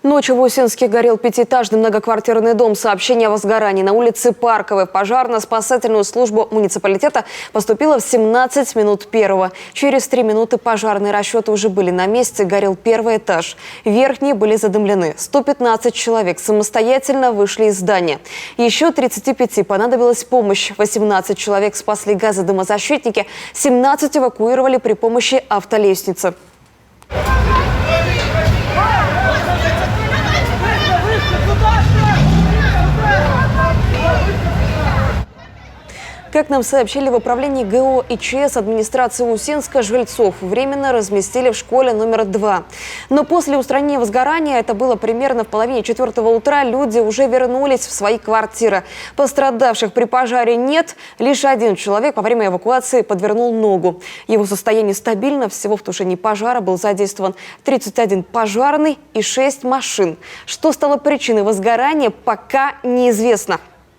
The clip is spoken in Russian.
Ночью в Усинске горел пятиэтажный многоквартирный дом. Сообщение о возгорании на улице Парковой в пожарно-спасательную службу муниципалитета поступило в 17 минут первого. Через 3 минуты пожарные расчеты уже были на месте. Горел первый этаж. Верхние были задымлены. 115 человек самостоятельно вышли из здания. Еще 35 понадобилась помощь. 18 человек спасли газодымозащитники. 17 эвакуировали при помощи автолестницы. Как нам сообщили в управлении ГО и ЧС администрации Усинска, жильцов временно разместили в школе номер 2. Но после устранения возгорания, это было примерно в половине 4 утра, люди уже вернулись в свои квартиры. Пострадавших при пожаре нет. Лишь один человек во время эвакуации подвернул ногу. Его состояние стабильно. Всего в тушении пожара был задействован 31 пожарный и 6 машин. Что стало причиной возгорания, пока неизвестно.